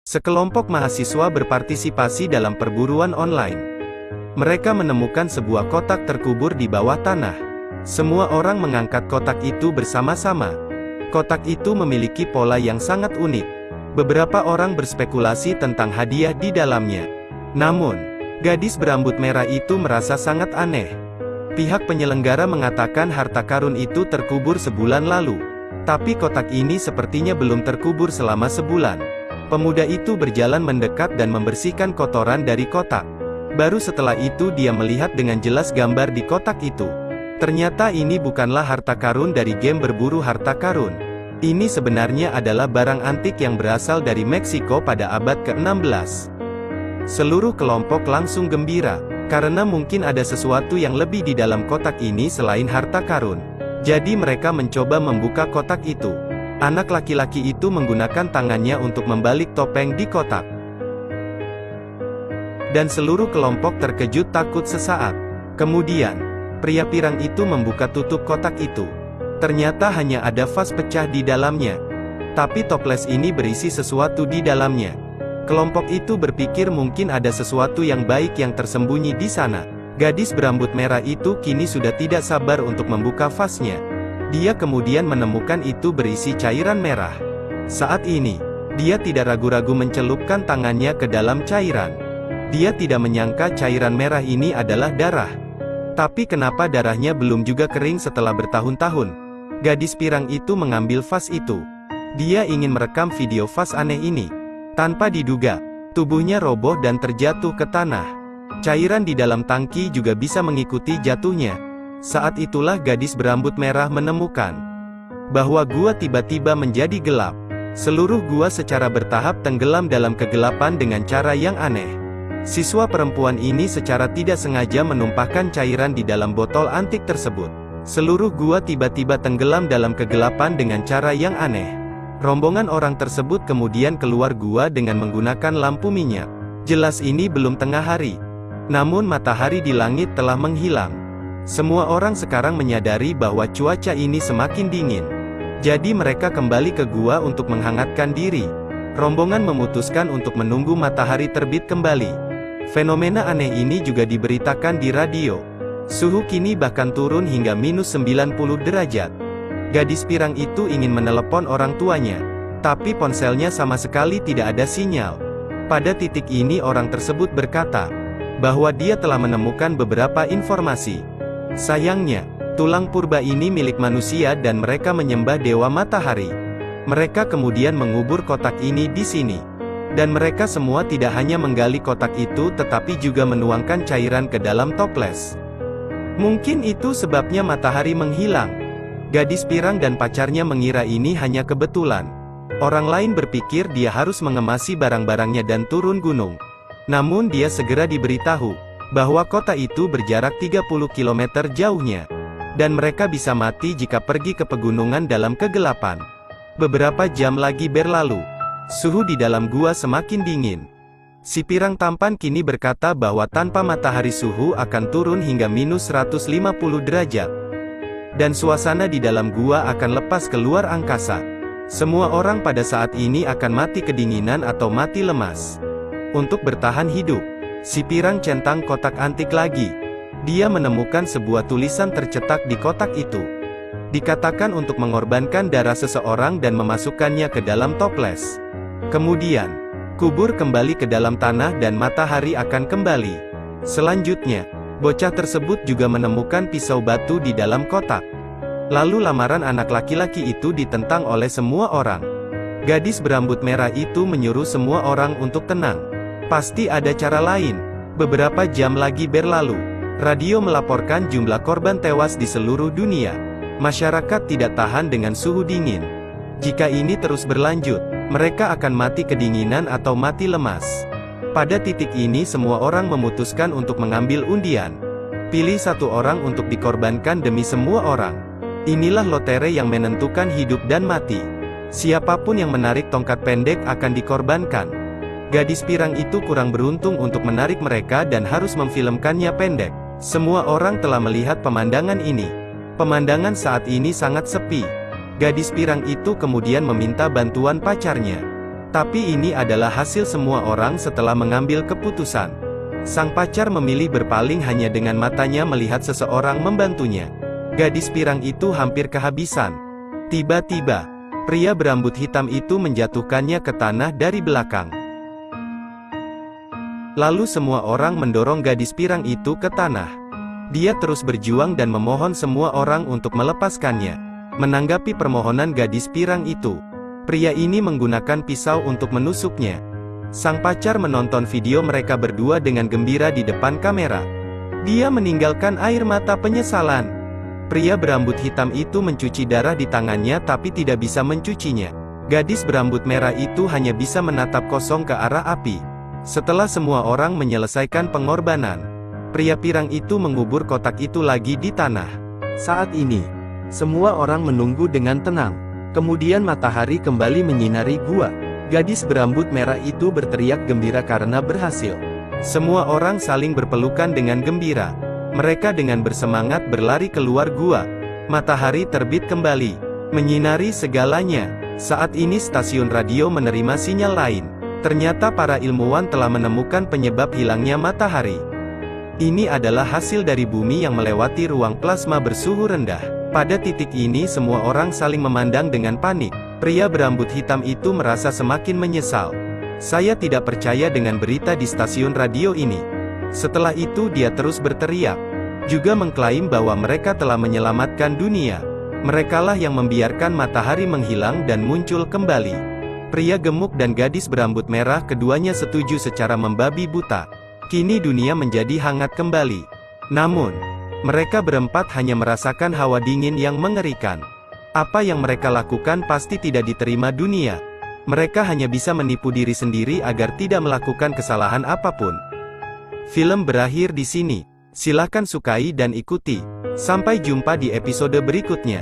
Sekelompok mahasiswa berpartisipasi dalam perburuan online. Mereka menemukan sebuah kotak terkubur di bawah tanah. Semua orang mengangkat kotak itu bersama-sama. Kotak itu memiliki pola yang sangat unik. Beberapa orang berspekulasi tentang hadiah di dalamnya. Namun, gadis berambut merah itu merasa sangat aneh. Pihak penyelenggara mengatakan harta karun itu terkubur sebulan lalu. Tapi kotak ini sepertinya belum terkubur selama sebulan. Pemuda itu berjalan mendekat dan membersihkan kotoran dari kotak. Baru setelah itu dia melihat dengan jelas gambar di kotak itu. Ternyata ini bukanlah harta karun dari game berburu harta karun. Ini sebenarnya adalah barang antik yang berasal dari Meksiko pada abad ke-16. Seluruh kelompok langsung gembira, karena mungkin ada sesuatu yang lebih di dalam kotak ini selain harta karun. Jadi mereka mencoba membuka kotak itu. Anak laki-laki itu menggunakan tangannya untuk membalik topeng di kotak. Dan seluruh kelompok terkejut takut sesaat. Kemudian, pria pirang itu membuka tutup kotak itu. Ternyata hanya ada vas pecah di dalamnya. Tapi toples ini berisi sesuatu di dalamnya. Kelompok itu berpikir mungkin ada sesuatu yang baik yang tersembunyi di sana. Gadis berambut merah itu kini sudah tidak sabar untuk membuka vasnya. Dia kemudian menemukan itu berisi cairan merah. Saat ini, dia tidak ragu-ragu mencelupkan tangannya ke dalam cairan. Dia tidak menyangka cairan merah ini adalah darah. Tapi kenapa darahnya belum juga kering setelah bertahun-tahun? Gadis pirang itu mengambil vas itu. Dia ingin merekam video vas aneh ini. Tanpa diduga, tubuhnya roboh dan terjatuh ke tanah. Cairan di dalam tangki juga bisa mengikuti jatuhnya. Saat itulah gadis berambut merah menemukan bahwa gua tiba-tiba menjadi gelap. Seluruh gua secara bertahap tenggelam dalam kegelapan dengan cara yang aneh. Siswa perempuan ini secara tidak sengaja menumpahkan cairan di dalam botol antik tersebut. Seluruh gua tiba-tiba tenggelam dalam kegelapan dengan cara yang aneh. Rombongan orang tersebut kemudian keluar gua dengan menggunakan lampu minyak. Jelas ini belum tengah hari. Namun matahari di langit telah menghilang. Semua orang sekarang menyadari bahwa cuaca ini semakin dingin. Jadi mereka kembali ke gua untuk menghangatkan diri. Rombongan memutuskan untuk menunggu matahari terbit kembali. Fenomena aneh ini juga diberitakan di radio. Suhu kini bahkan turun hingga minus 90 derajat. Gadis pirang itu ingin menelepon orang tuanya. Tapi ponselnya sama sekali tidak ada sinyal. Pada titik ini orang tersebut berkata bahwa dia telah menemukan beberapa informasi. Sayangnya, tulang purba ini milik manusia dan mereka menyembah dewa matahari. Mereka kemudian mengubur kotak ini di sini. Dan mereka semua tidak hanya menggali kotak itu tetapi juga menuangkan cairan ke dalam toples. Mungkin itu sebabnya matahari menghilang. Gadis pirang dan pacarnya mengira ini hanya kebetulan. Orang lain berpikir dia harus mengemasi barang-barangnya dan turun gunung. Namun dia segera diberitahu bahwa kota itu berjarak 30 km jauhnya. Dan mereka bisa mati jika pergi ke pegunungan dalam kegelapan. Beberapa jam lagi berlalu. Suhu di dalam gua semakin dingin. Si pirang tampan kini berkata bahwa tanpa matahari suhu akan turun hingga minus 150 derajat. Dan suasana di dalam gua akan lepas keluar angkasa. Semua orang pada saat ini akan mati kedinginan atau mati lemas. Untuk bertahan hidup, si pirang centang kotak antik lagi. Dia menemukan sebuah tulisan tercetak di kotak itu. Dikatakan untuk mengorbankan darah seseorang dan memasukkannya ke dalam toples. Kemudian, kubur kembali ke dalam tanah dan matahari akan kembali. Selanjutnya, bocah tersebut juga menemukan pisau batu di dalam kotak. Lalu lamaran anak laki-laki itu ditentang oleh semua orang. Gadis berambut merah itu menyuruh semua orang untuk tenang. Pasti ada cara lain. Beberapa jam lagi berlalu. Radio melaporkan jumlah korban tewas di seluruh dunia. Masyarakat tidak tahan dengan suhu dingin. Jika ini terus berlanjut, mereka akan mati kedinginan atau mati lemas. Pada titik ini semua orang memutuskan untuk mengambil undian. Pilih satu orang untuk dikorbankan demi semua orang. Inilah lotre yang menentukan hidup dan mati. Siapapun yang menarik tongkat pendek akan dikorbankan. Gadis pirang itu kurang beruntung untuk menarik mereka dan harus memfilmkannya pendek. Semua orang telah melihat pemandangan ini. Pemandangan saat ini sangat sepi. Gadis pirang itu kemudian meminta bantuan pacarnya. Tapi ini adalah hasil semua orang setelah mengambil keputusan. Sang pacar memilih berpaling hanya dengan matanya melihat seseorang membantunya. Gadis pirang itu hampir kehabisan. Tiba-tiba, pria berambut hitam itu menjatuhkannya ke tanah dari belakang. Lalu semua orang mendorong gadis pirang itu ke tanah. Dia terus berjuang dan memohon semua orang untuk melepaskannya. Menanggapi permohonan gadis pirang itu, pria ini menggunakan pisau untuk menusuknya. Sang pacar menonton video mereka berdua dengan gembira di depan kamera. Dia meninggalkan air mata penyesalan. Pria berambut hitam itu mencuci darah di tangannya tapi tidak bisa mencucinya. Gadis berambut merah itu hanya bisa menatap kosong ke arah api. Setelah semua orang menyelesaikan pengorbanan, pria pirang itu mengubur kotak itu lagi di tanah. Saat ini, semua orang menunggu dengan tenang. Kemudian matahari kembali menyinari gua. Gadis berambut merah itu berteriak gembira karena berhasil. Semua orang saling berpelukan dengan gembira. Mereka dengan bersemangat berlari keluar gua. Matahari terbit kembali, menyinari segalanya. Saat ini stasiun radio menerima sinyal lain. Ternyata para ilmuwan telah menemukan penyebab hilangnya matahari. Ini adalah hasil dari bumi yang melewati ruang plasma bersuhu rendah. Pada titik ini semua orang saling memandang dengan panik. Pria berambut hitam itu merasa semakin menyesal. Saya tidak percaya dengan berita di stasiun radio ini. Setelah itu dia terus berteriak. Juga mengklaim bahwa mereka telah menyelamatkan dunia. Merekalah yang membiarkan matahari menghilang dan muncul kembali. Pria gemuk dan gadis berambut merah keduanya setuju secara membabi buta. Kini dunia menjadi hangat kembali. Namun, mereka berempat hanya merasakan hawa dingin yang mengerikan. Apa yang mereka lakukan pasti tidak diterima dunia. Mereka hanya bisa menipu diri sendiri agar tidak melakukan kesalahan apapun. Film berakhir di sini. Silakan sukai dan ikuti. Sampai jumpa di episode berikutnya.